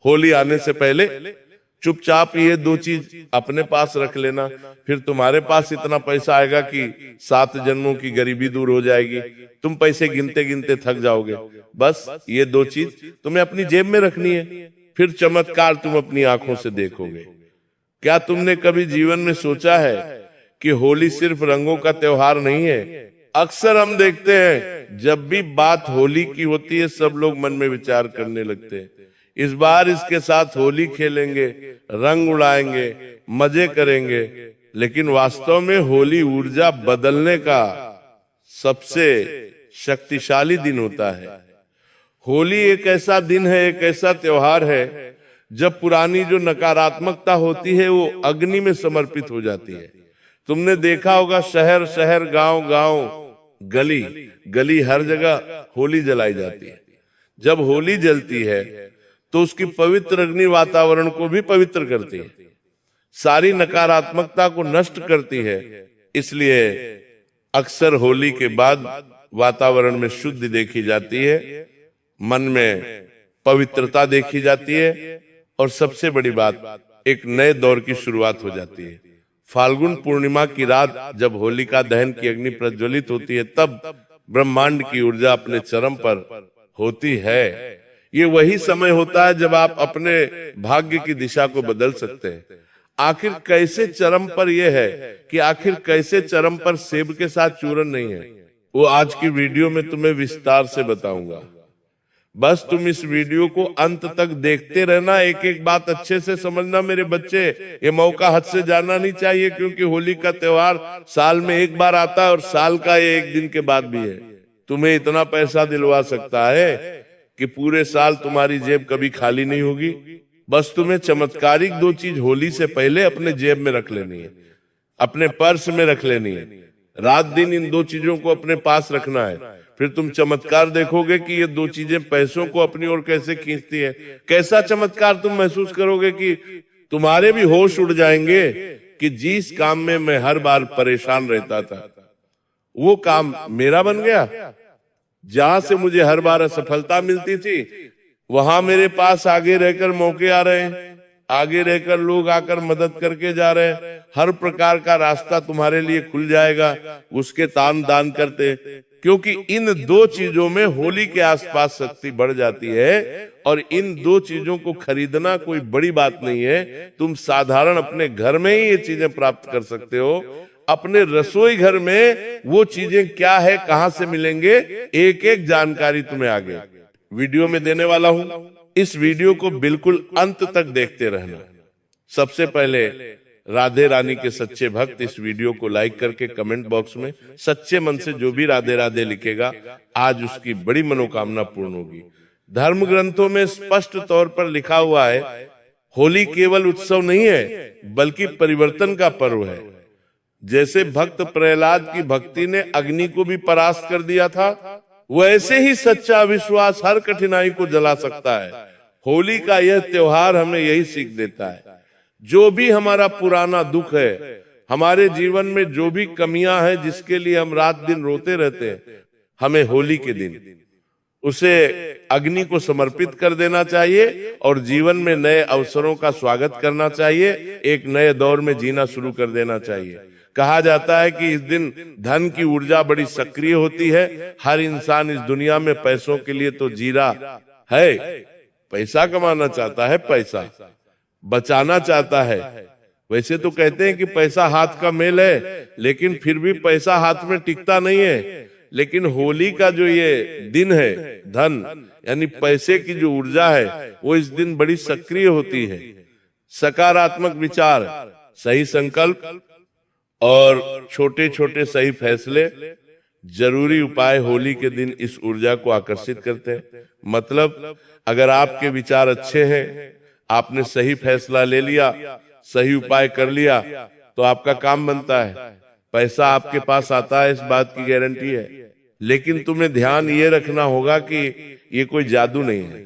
होली आने से पहले चुपचाप ये दो चीज अपने पास रख लेना, फिर तुम्हारे पास इतना पैसा आएगा कि 7 जन्मों की गरीबी दूर हो जाएगी। तुम पैसे गिनते गिनते थक जाओगे। बस ये दो चीज तुम्हें अपनी जेब में रखनी है, फिर चमत्कार तुम अपनी आंखों से देखोगे। क्या तुमने कभी जीवन में सोचा है कि होली सिर्फ रंगों का त्योहार नहीं है? अक्सर हम देखते हैं जब भी बात होली की होती है सब लोग मन में विचार करने लगते हैं, इस बार इसके साथ होली खेलेंगे, रंग उड़ाएंगे, मजे करेंगे। लेकिन वास्तव में होली ऊर्जा बदलने का सबसे शक्तिशाली दिन होता है। होली एक ऐसा दिन है, एक ऐसा त्योहार है जब पुरानी जो नकारात्मकता होती है वो अग्नि में समर्पित हो जाती है। तुमने देखा होगा शहर शहर, गांव गांव, गली गली, हर जगह होली जलाई जाती है। जब होली जलती है तो उसकी पवित्र अग्नि वातावरण को भी पवित्र करती है, सारी नकारात्मकता को नष्ट करती है। इसलिए अक्सर होली के बाद वातावरण में शुद्धि देखी जाती है, मन में पवित्रता देखी जाती है, और सबसे बड़ी बात एक नए दौर की शुरुआत हो जाती है। फाल्गुन पूर्णिमा की रात जब होलिका दहन की अग्नि प्रज्वलित होती है तब ब्रह्मांड की ऊर्जा अपने चरम पर होती है। ये वही समय होता है जब आप अपने भाग्य की दिशा को बदल सकते हैं। आखिर कैसे चरम पर यह है कि आखिर कैसे चरम पर सेब के साथ चूरन नहीं है, वो आज की वीडियो में तुम्हें विस्तार से बताऊंगा। बस तुम इस वीडियो को अंत तक देखते रहना, एक एक बात अच्छे से समझना मेरे बच्चे। ये मौका हाथ से जाना नहीं चाहिए, क्योंकि होली का त्योहार साल में एक बार आता है और साल का ये एक दिन के बाद भी है। तुम्हें इतना पैसा दिलवा सकता है कि पूरे साल तुम्हारी जेब कभी खाली नहीं होगी। बस तुम्हें चमत्कारिक दो चीज होली से पहले अपने जेब में रख लेनी है, अपने पर्स में रख लेनी है। रात दिन इन दो चीजों को अपने पास रखना है, फिर तुम चमत्कार देखोगे कि ये दो चीजें पैसों को अपनी ओर कैसे खींचती है। कैसा चमत्कार तुम महसूस करोगे कि तुम्हारे भी होश उड़ जाएंगे कि जिस काम में मैं हर बार परेशान रहता था वो काम मेरा बन गया। जहां से मुझे हर बार असफलता मिलती थी वहां मेरे पास आगे रहकर मौके आ रहे हैं, आगे रहकर लोग आकर मदद करके जा रहे हैं। हर प्रकार का रास्ता तुम्हारे लिए खुल जाएगा, उसके तान दान करते, क्योंकि इन दो चीजों में होली के आसपास शक्ति बढ़ जाती है। और इन दो चीजों को खरीदना कोई बड़ी बात नहीं है, तुम साधारण अपने घर में ही ये चीजें प्राप्त कर सकते हो। अपने रसोई घर में वो चीजें क्या है, कहां से मिलेंगे, एक एक जानकारी तुम्हें आगे वीडियो में देने वाला हूं। इस वीडियो को बिल्कुल अंत तक देखते रहना। सबसे पहले राधे रानी के सच्चे भक्त इस वीडियो को लाइक करके कमेंट बॉक्स में सच्चे मन से जो भी राधे राधे लिखेगा आज उसकी बड़ी मनोकामना पूर्ण होगी। धर्म ग्रंथों में स्पष्ट तौर पर लिखा हुआ है होली केवल उत्सव नहीं है बल्कि परिवर्तन का पर्व है। जैसे भक्त प्रहलाद की भक्ति ने अग्नि को भी परास्त कर दिया था, वैसे ही सच्चा विश्वास हर कठिनाई को जला सकता है। होली का यह त्योहार हमें यही सीख देता है। जो भी हमारा पुराना दुख है, हमारे जीवन में जो भी कमियां हैं जिसके लिए हम रात दिन रोते रहते हैं, हमें होली के दिन उसे अग्नि को समर्पित कर देना चाहिए और जीवन में नए अवसरों का स्वागत करना चाहिए, एक नए दौर में जीना शुरू कर देना चाहिए। कहा जाता है कि इस दिन धन की ऊर्जा बड़ी सक्रिय होती है। हर इंसान इस दुनिया में पैसों के लिए तो जी रहा है, पैसा कमाना चाहता है, पैसा बचाना चाहता है। वैसे तो कहते हैं कि पैसा हाथ का मेल है, लेकिन फिर भी पैसा हाथ में टिकता नहीं है। लेकिन होली का जो ये दिन है, धन यानी पैसे की जो ऊर्जा है वो इस दिन बड़ी सक्रिय होती है। सकारात्मक विचार, सही संकल्प और छोटे छोटे सही फैसले, जरूरी उपाय होली के दिन इस ऊर्जा को आकर्षित करते हैं। मतलब अगर आपके विचार अच्छे हैं, आपने सही फैसला ले लिया, सही उपाय कर लिया, तो आपका काम बनता है, पैसा आपके पास आता है, इस बात की गारंटी है। लेकिन तुम्हें ध्यान ये रखना होगा कि ये कोई जादू नहीं है,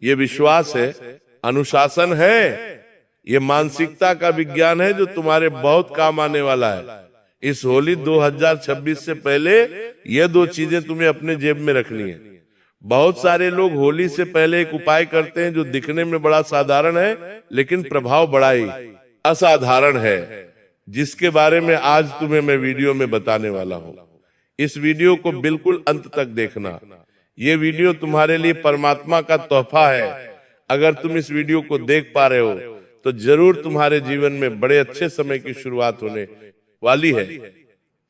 ये विश्वास है, अनुशासन है, ये मानसिकता का विज्ञान है जो तुम्हारे बहुत काम आने वाला है। इस होली 2026 से पहले ये दो चीजें तुम्हें अपने जेब में रखनी है। बहुत सारे लोग होली से पहले एक उपाय करते हैं जो दिखने में बड़ा साधारण है लेकिन प्रभाव बड़ा ही असाधारण है, जिसके बारे में आज तुम्हें मैं वीडियो में बताने वाला हूं। इस वीडियो को बिल्कुल अंत तक देखना। ये वीडियो तुम्हारे लिए परमात्मा का तोहफा है। अगर तुम इस वीडियो को देख पा रहे हो तो जरूर तुम्हारे जीवन में बड़े अच्छे समय की शुरुआत होने वाली है।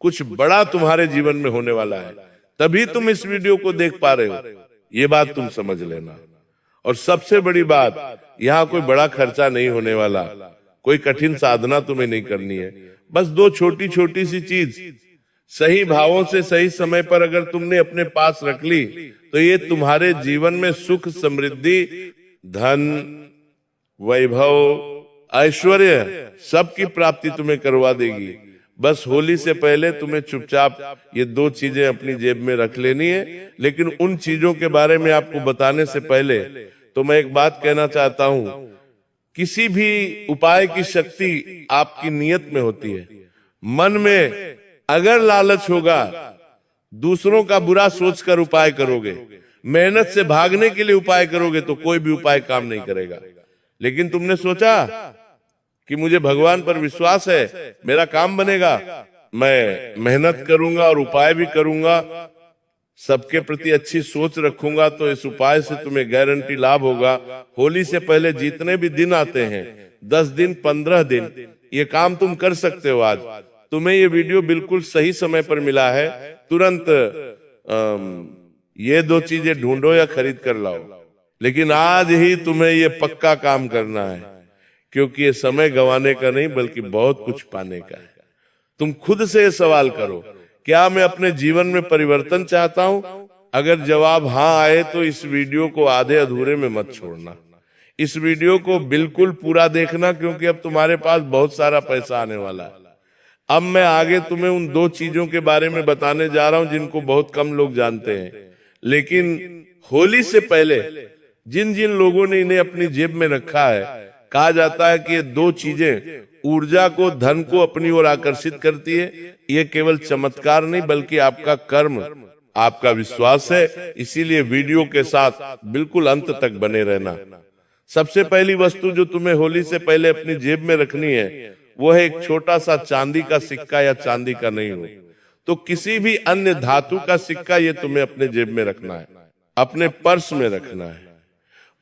कुछ बड़ा तुम्हारे जीवन में होने वाला है, तभी तुम इस वीडियो को देख पा रहे हो। ये बात तुम समझ लेना। और सबसे बड़ी बात, यहाँ कोई बड़ा खर्चा नहीं होने वाला, कोई कठिन साधना तुम्हें नहीं करनी है। बस दो छोटी छोटी सी चीज सही भावों से सही समय पर अगर तुमने अपने पास रख ली तो ये तुम्हारे जीवन में सुख, समृद्धि, धन, वैभव, ऐश्वर्य सबकी प्राप्ति तुम्हें करवा देगी। बस होली से पहले तुम्हें चुपचाप ये दो चीजें अपनी जेब में रख लेनी है। लेकिन उन चीजों के बारे में आपको बताने से पहले तो मैं एक बात कहना चाहता हूं, किसी भी उपाय की शक्ति आपकी नियत में होती है। मन में अगर लालच होगा, दूसरों का बुरा सोचकर उपाय करोगे, मेहनत से भागने के लिए उपाय करोगे तो कोई भी उपाय काम नहीं करेगा। लेकिन तुमने सोचा कि मुझे भगवान पर विश्वास है, मेरा काम बनेगा, मैं मेहनत करूंगा और उपाय भी करूंगा, सबके प्रति अच्छी सोच रखूंगा, तो इस उपाय से तुम्हें गारंटी लाभ होगा। होली से पहले जितने भी दिन आते हैं, 10 दिन, 15 दिन, ये काम तुम कर सकते हो। आज तुम्हें ये वीडियो बिल्कुल सही समय पर मिला है। तुरंत ये दो चीजें ढूंढो या खरीद कर लाओ। लेकिन आज ही तुम्हें ये पक्का काम करना है, क्योंकि ये समय गंवाने का नहीं बल्कि बहुत कुछ पाने का है। तुम खुद से ये सवाल करो, क्या मैं अपने जीवन में परिवर्तन चाहता हूं? अगर जवाब हाँ आए तो इस वीडियो को आधे अधूरे में मत छोड़ना। इस वीडियो को बिल्कुल पूरा देखना, क्योंकि अब तुम्हारे पास बहुत सारा पैसा आने वाला है। अब मैं आगे तुम्हें उन दो चीजों के बारे में बताने जा रहा हूं जिनको बहुत कम लोग जानते हैं। लेकिन होली से पहले जिन जिन लोगों ने इन्हें अपनी जेब में रखा है, कहा जाता है कि ये दो चीजें ऊर्जा को, धन को अपनी ओर आकर्षित करती है। ये केवल चमत्कार नहीं बल्कि आपका कर्म, आपका विश्वास है। इसीलिए वीडियो के साथ बिल्कुल अंत तक बने रहना। सबसे पहली वस्तु जो तुम्हें होली से पहले अपनी जेब में रखनी है वो है एक छोटा सा चांदी का सिक्का, या चांदी का नहीं हो तो किसी भी अन्य धातु का सिक्का, ये तुम्हें अपने जेब में रखना है, अपने पर्स में रखना है।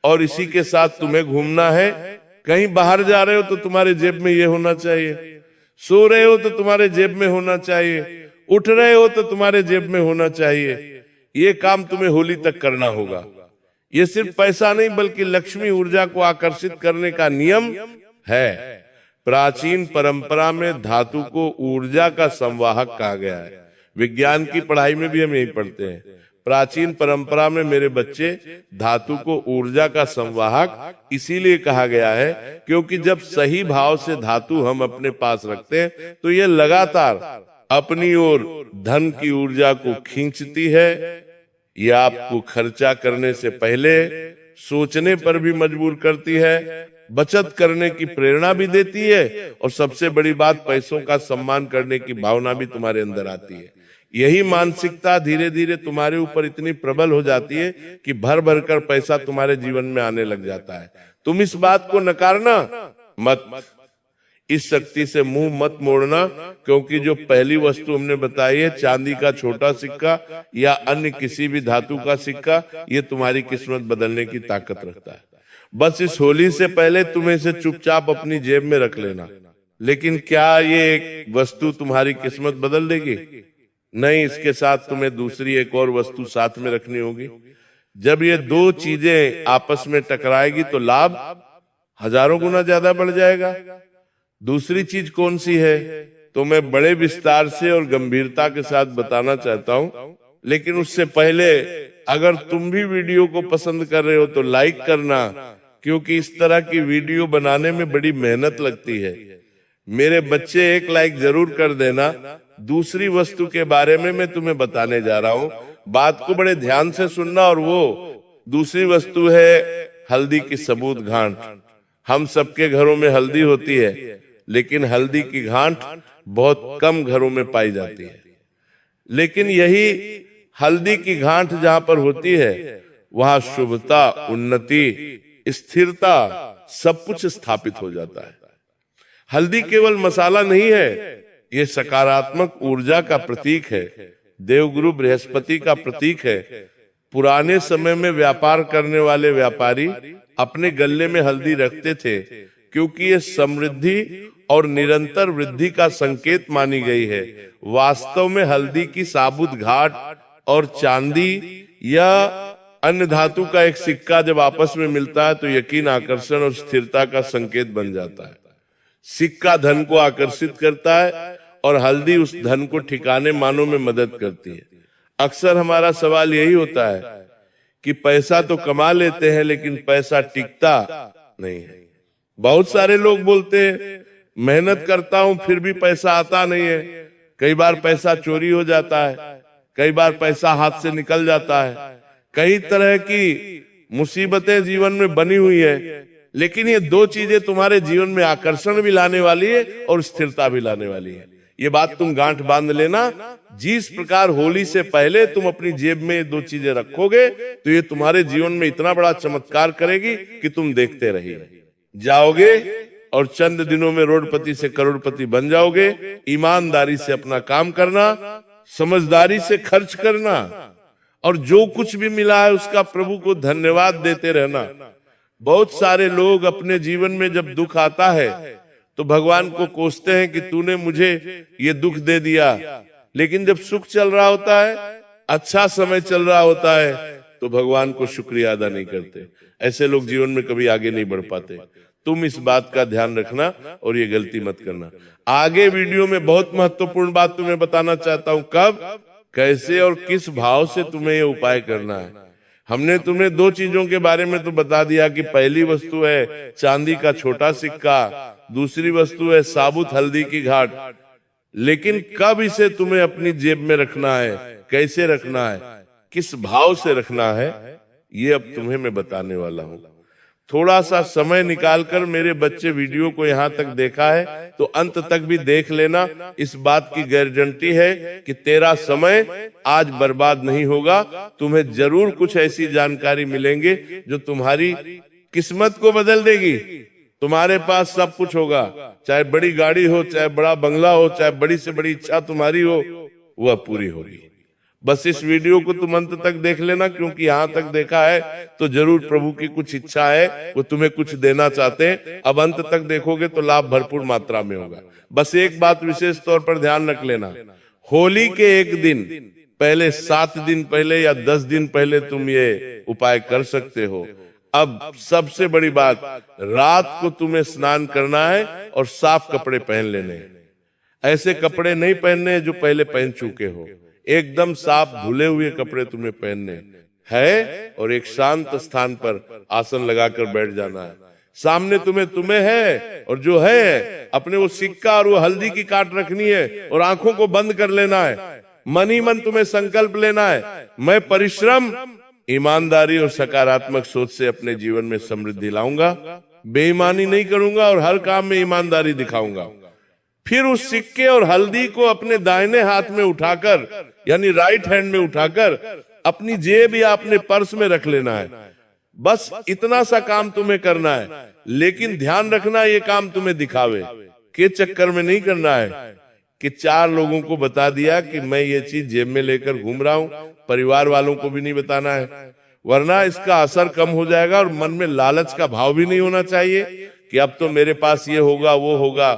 और इसी के साथ तुम्हें घूमना है। कहीं बाहर जा रहे हो तो तुम्हारे जेब में ये होना चाहिए, सो रहे हो तो तुम्हारे जेब में होना चाहिए, उठ रहे हो तो तुम्हारे जेब में होना चाहिए। ये काम तुम्हें होली तक करना होगा। ये सिर्फ पैसा नहीं बल्कि लक्ष्मी ऊर्जा को आकर्षित करने का नियम है। प्राचीन परंपरा में धातु को ऊर्जा का संवाहक कहा गया है। विज्ञान की पढ़ाई में भी हम यही पढ़ते हैं। प्राचीन परंपरा में मेरे बच्चे, धातु को ऊर्जा का संवाहक इसीलिए कहा गया है क्योंकि जब सही भाव से धातु हम अपने पास रखते हैं तो ये लगातार अपनी ओर धन की ऊर्जा को खींचती है। ये आपको खर्चा करने से पहले सोचने पर भी मजबूर करती है, बचत करने की प्रेरणा भी देती है, और सबसे बड़ी बात, पैसों का सम्मान करने की भावना भी तुम्हारे अंदर आती है। यही मानसिकता धीरे धीरे तुम्हारे ऊपर इतनी प्रबल हो जाती है कि भर भर कर पैसा तुम्हारे जीवन में आने लग जाता है। तुम इस बात को नकारना मत, इस शक्ति से मुंह मत मोड़ना, क्योंकि जो पहली वस्तु हमने बताई है, चांदी का छोटा सिक्का या अन्य किसी भी धातु का सिक्का, ये तुम्हारी किस्मत बदलने की ताकत रखता है। बस इस होली से पहले तुम्हें इसे चुपचाप अपनी जेब में रख लेना। लेकिन क्या ये एक वस्तु तुम्हारी किस्मत बदल देगी? नहीं, इसके साथ तुम्हें दूसरी एक और वस्तु साथ में रखनी होगी। जब ये दो चीजें आपस में टकराएगी तो लाभ हजारों गुना ज्यादा बढ़ जाएगा। दूसरी चीज कौन सी है तो मैं बड़े विस्तार से और गंभीरता के साथ बताना चाहता हूं। लेकिन उससे पहले अगर तुम भी वीडियो को पसंद कर रहे हो तो लाइक करना, क्योंकि इस तरह की वीडियो बनाने में बड़ी मेहनत लगती है। मेरे बच्चे, एक लाइक जरूर कर देना। दूसरी वस्तु के बारे में मैं तुम्हें बताने जा रहा हूं, बात को बड़े ध्यान से सुनना। और वो दूसरी वस्तु है हल्दी की सबूत गांठ। हम सबके घरों में हल्दी होती है, लेकिन हल्दी की गांठ बहुत कम घरों में पाई जाती है। लेकिन यही हल्दी की गांठ जहां पर होती है वहां शुभता, उन्नति, स्थिरता सब कुछ स्थापित हो जाता है। हल्दी केवल मसाला नहीं है, ये सकारात्मक ऊर्जा का प्रतीक है, देवगुरु बृहस्पति का प्रतीक है। पुराने समय में व्यापार करने वाले व्यापारी अपने गले में हल्दी रखते थे, क्योंकि ये समृद्धि और निरंतर वृद्धि का संकेत मानी गई है। वास्तव में हल्दी की साबुत घाट और चांदी या अन्य धातु का एक सिक्का जब आपस में मिलता है तो यकीन, आकर्षण और स्थिरता का संकेत बन जाता है। सिक्का धन को आकर्षित करता है और हल्दी उस धन को ठिकाने मानने में मदद करती है। अक्सर हमारा सवाल यही होता है कि पैसा तो कमा लेते हैं लेकिन पैसा टिकता नहीं है। बहुत सारे लोग बोलते हैं मेहनत करता हूं फिर भी पैसा आता नहीं है। कई बार पैसा चोरी हो जाता है, कई बार पैसा हाथ से निकल जाता है, कई तरह की मुसीबतें जीवन में बनी हुई है। लेकिन ये दो चीजें तुम्हारे जीवन में आकर्षण भी लाने वाली है और स्थिरता भी लाने वाली है। ये बात तुम गांठ बांध लेना। जिस प्रकार होली से पहले तुम अपनी जेब में दो चीजें रखोगे तो ये तुम्हारे जीवन में इतना बड़ा चमत्कार करेगी कि तुम देखते रहिए जाओगे और चंद दिनों में रोडपति से करोड़पति बन जाओगे। ईमानदारी से अपना काम करना, समझदारी से खर्च करना और जो कुछ भी मिला है उसका प्रभु को धन्यवाद देते रहना। बहुत सारे लोग अपने जीवन में जब दुख आता है तो भगवान को कोसते हैं कि तूने मुझे ये दुख दे दिया, लेकिन जब सुख चल रहा होता है, अच्छा समय चल रहा होता है तो भगवान को शुक्रिया अदा नहीं करते। ऐसे लोग जीवन में कभी आगे नहीं बढ़ पाते। तुम इस बात का ध्यान रखना और ये गलती मत करना। आगे वीडियो में बहुत महत्वपूर्ण बात तुम्हें बताना चाहता हूं, कब, कैसे और किस भाव से तुम्हें ये उपाय करना है। हमने तुम्हें दो चीजों के बारे में तो बता दिया कि पहली वस्तु है चांदी का छोटा सिक्का, दूसरी वस्तु है साबुत हल्दी की घाट। लेकिन कब इसे तुम्हें अपनी जेब में रखना है, कैसे रखना है, किस भाव से रखना है, ये अब तुम्हें मैं बताने वाला हूं। थोड़ा सा समय निकालकर मेरे बच्चे वीडियो को यहाँ तक देखा है तो अंत तक भी देख लेना। इस बात की गारंटी है कि तेरा समय आज बर्बाद नहीं होगा। तुम्हें जरूर कुछ ऐसी जानकारी मिलेंगे जो तुम्हारी किस्मत को बदल देगी। तुम्हारे पास सब कुछ होगा, चाहे बड़ी गाड़ी हो, चाहे बड़ा बंगला हो, चाहे बड़ी से बड़ी इच्छा तुम्हारी हो, वह पूरी होगी। बस इस वीडियो को तुम अंत तक देख लेना, क्योंकि यहाँ तक देखा है तो जरूर प्रभु की कुछ इच्छा है, वो तुम्हें कुछ देना चाहते हैं। अब अंत तक देखोगे तो लाभ भरपूर मात्रा में होगा। बस एक बात विशेष तौर पर ध्यान रख लेना, होली के एक दिन पहले, 7 दिन पहले या 10 दिन पहले तुम ये उपाय कर सकते हो। अब सबसे बड़ी बात, रात को तुम्हें स्नान करना है और साफ कपड़े पहन लेने हैं। ऐसे कपड़े नहीं पहनने जो पहले पहन चुके हो, एकदम साफ धुले हुए कपड़े तुम्हें पहनने है और एक शांत स्थान पर आसन लगाकर बैठ जाना है। सामने तुम्हें है और जो है अपने वो सिक्का और वो हल्दी की काट रखनी है और आंखों को बंद कर लेना है। मन ही मन तुम्हें संकल्प लेना है, मैं परिश्रम, ईमानदारी और सकारात्मक सोच से अपने जीवन में समृद्धि लाऊंगा, बेईमानी नहीं करूंगा और हर काम में ईमानदारी दिखाऊंगा। फिर उस सिक्के और हल्दी को अपने दाहिने हाथ में उठाकर, यानी राइट हैंड में उठाकर अपनी जेब या अपने पर्स में रख लेना है। बस इतना सा काम तुम्हें करना है। लेकिन ध्यान रखना, ये काम तुम्हें दिखावे के चक्कर में नहीं करना है कि 4 लोगों को बता दिया कि मैं ये चीज जेब में लेकर घूम रहा हूं, परिवार वालों को भी नहीं बताना है, वरना इसका असर कम हो जाएगा। और मन में लालच का भाव भी नहीं होना चाहिए कि अब तो मेरे पास ये होगा वो होगा।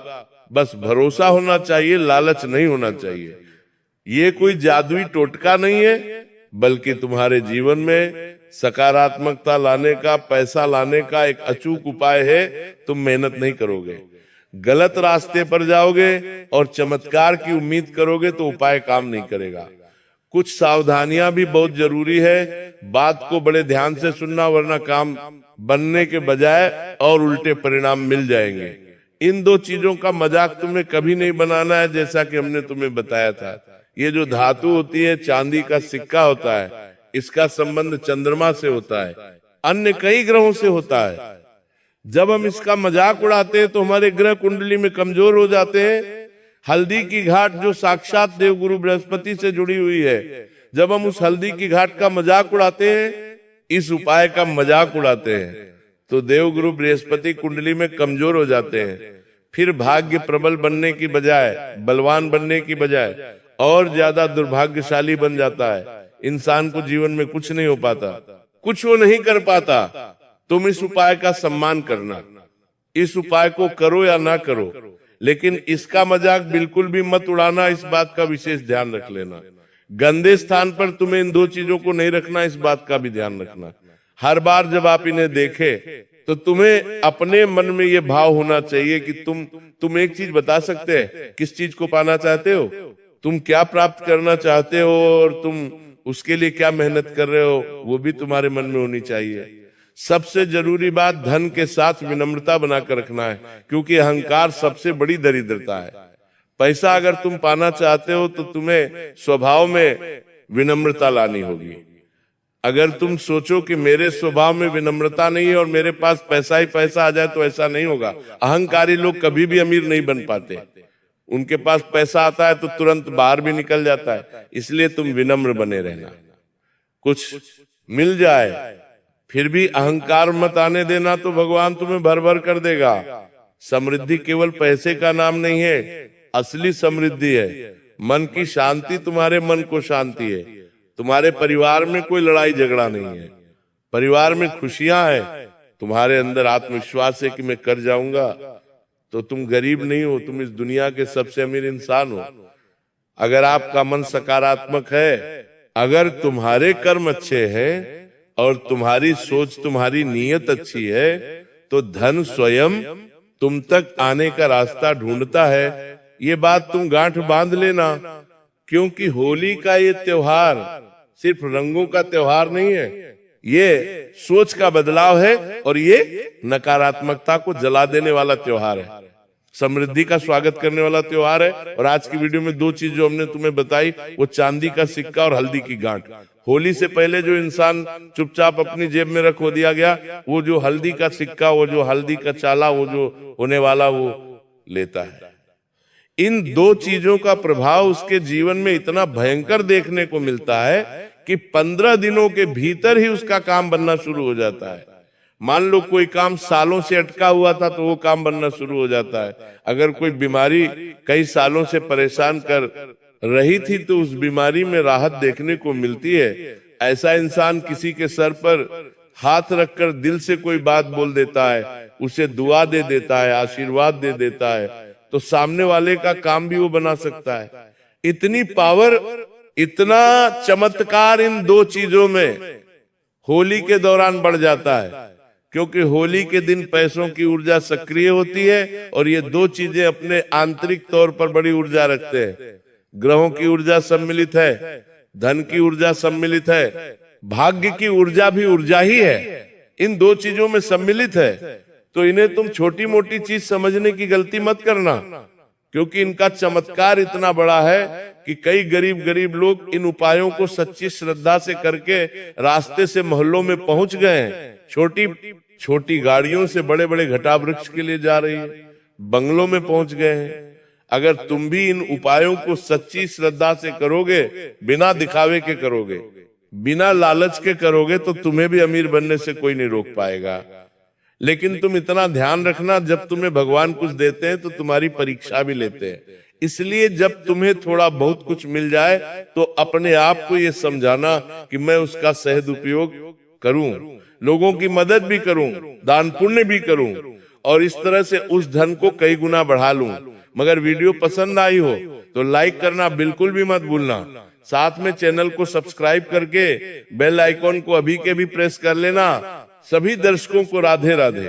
बस भरोसा होना चाहिए, लालच नहीं होना चाहिए। ये कोई जादुई टोटका नहीं है, बल्कि तुम्हारे जीवन में सकारात्मकता लाने का, पैसा लाने का एक अचूक उपाय है। तुम मेहनत नहीं करोगे, गलत रास्ते पर जाओगे और चमत्कार की उम्मीद करोगे तो उपाय काम नहीं करेगा। कुछ सावधानियां भी बहुत जरूरी है। बात को बड़े ध्यान से सुनना, वरना काम बनने के बजाय और उल्टे परिणाम मिल जाएंगे। इन 2 चीजों का मजाक तुम्हें कभी नहीं बनाना है। जैसा कि हमने तुम्हें बताया था, ये जो धातु होती है, चांदी का सिक्का होता है, इसका संबंध चंद्रमा से होता है, अन्य कई ग्रहों से होता है। जब हम इसका मजाक उड़ाते हैं तो हमारे ग्रह कुंडली में कमजोर हो जाते हैं। हल्दी की घाट जो साक्षात देवगुरु बृहस्पति से जुड़ी हुई है, जब हम उस हल्दी की घाट का मजाक उड़ाते हैं इस उपाय का मजाक उड़ाते हैं तो देवगुरु बृहस्पति कुंडली में कमजोर हो जाते हैं। फिर भाग्य प्रबल बनने की बजाय, बलवान बनने की बजाय और ज्यादा दुर्भाग्यशाली बन जाता है। इंसान को जीवन में कुछ नहीं हो पाता, कुछ वो नहीं कर पाता। तुम इस उपाय का सम्मान करना, इस उपाय को करो या ना करो, लेकिन इसका मजाक बिल्कुल भी मत उड़ाना। इस बात का विशेष ध्यान रख लेना। गंदे स्थान पर तुम्हें इन दो चीजों को नहीं रखना, इस बात का भी ध्यान रखना। हर बार जब आप इन्हें देखे तो तुम्हें अपने मन में ये भाव होना चाहिए कि तुम एक चीज बता सकते हैं, किस चीज को पाना चाहते हो, तुम क्या प्राप्त करना चाहते हो और तुम उसके लिए क्या मेहनत कर रहे हो, वो भी तुम्हारे मन में होनी चाहिए। सबसे जरूरी बात धन के साथ विनम्रता बनाकर रखना है, क्योंकि अहंकार सबसे बड़ी दरिद्रता है। पैसा अगर तुम पाना चाहते हो तो तुम्हें स्वभाव में विनम्रता लानी होगी। अगर तुम सोचो कि मेरे स्वभाव में विनम्रता नहीं है और मेरे पास पैसा ही पैसा आ जाए, तो ऐसा नहीं होगा। अहंकारी लोग कभी भी अमीर नहीं बन पाते। उनके पास पैसा आता है तो तुरंत बाहर भी निकल जाता है। इसलिए तुम विनम्र बने रहना। कुछ मिल जाए फिर भी अहंकार मत आने देना, तो भगवान तुम्हें भर भर कर देगा। समृद्धि केवल पैसे का नाम नहीं है, असली समृद्धि है मन की शांति। तुम्हारे मन को शांति है, तुम्हारे परिवार में कोई लड़ाई झगड़ा नहीं है, परिवार में खुशियां है, तुम्हारे अंदर आत्मविश्वास है कि मैं कर जाऊंगा। तो तुम गरीब नहीं हो, तुम इस दुनिया के सबसे अमीर इंसान हो। अगर आपका मन सकारात्मक है, अगर तुम्हारे कर्म अच्छे हैं और तुम्हारी सोच, तुम्हारी नीयत अच्छी है, तो धन स्वयं तुम तक आने का रास्ता ढूंढता है। ये बात तुम गांठ बांध लेना, क्योंकि होली का ये त्योहार सिर्फ रंगों का त्योहार नहीं है, ये सोच का बदलाव है और ये नकारात्मकता को जला देने वाला त्योहार है, समृद्धि का स्वागत करने वाला त्योहार है। और आज की वीडियो में दो चीज जो हमने तुम्हें बताई, वो चांदी का सिक्का और हल्दी की गांठ। होली से पहले जो इंसान चुपचाप अपनी जेब में रख दिया गया, वो जो हल्दी का सिक्का, वो जो हल्दी का चाला, वो जो होने वाला, वो लेता है। इन दो चीजों का प्रभाव उसके जीवन में इतना भयंकर देखने को मिलता है कि 15 दिनों के भीतर ही उसका काम बनना शुरू हो जाता है। मान लो कोई काम सालों से अटका हुआ था तो वो काम बनना शुरू हो जाता है। अगर कोई बीमारी कई सालों से परेशान कर रही थी तो उस बीमारी में राहत देखने को मिलती है। ऐसा इंसान किसी के सर पर हाथ रखकर दिल से कोई बात बोल देता है, उसे दुआ दे देता है, आशीर्वाद दे देता है, तो सामने वाले का काम भी वो बना सकता है। इतनी पावर, इतना चमत्कार इन दो चीजों में होली के दौरान बढ़ जाता है, क्योंकि होली के दिन पैसों की ऊर्जा सक्रिय होती है और ये दो चीजें अपने आंतरिक तौर पर बड़ी ऊर्जा रखते हैं। ग्रहों की ऊर्जा सम्मिलित है, धन की ऊर्जा सम्मिलित है, भाग्य की ऊर्जा भी ऊर्जा ही है, इन दो चीजों में सम्मिलित है। तो इन्हें तुम छोटी मोटी चीज समझने की गलती मत करना, क्योंकि इनका चमत्कार इतना बड़ा है कि कई गरीब लोग इन उपायों को सच्ची श्रद्धा से करके रास्ते से मोहल्लों में पहुंच गए हैं। छोटी छोटी गाड़ियों से बड़े बड़े घटा वृक्ष के लिए जा रही है, बंगलों में पहुंच गए हैं। अगर तुम भी इन उपायों को सच्ची श्रद्धा से करोगे, बिना दिखावे के करोगे, बिना लालच के करोगे, तो तुम्हें भी अमीर बनने से कोई नहीं रोक पाएगा। लेकिन तुम इतना ध्यान रखना, जब तुम्हें भगवान कुछ देते हैं तो तुम्हारी परीक्षा भी लेते हैं। इसलिए जब तुम्हें थोड़ा बहुत कुछ मिल जाए तो अपने आप को ये समझाना कि मैं उसका सदुपयोग करूं, लोगों की मदद भी करूं, दान पुण्य भी करूं और इस तरह से उस धन को कई गुना बढ़ा लूं। मगर वीडियो पसंद आई हो तो लाइक करना बिल्कुल भी मत भूलना। साथ में चैनल को सब्सक्राइब करके बेल आइकॉन को अभी के भी प्रेस कर लेना। सभी दर्शकों को राधे राधे।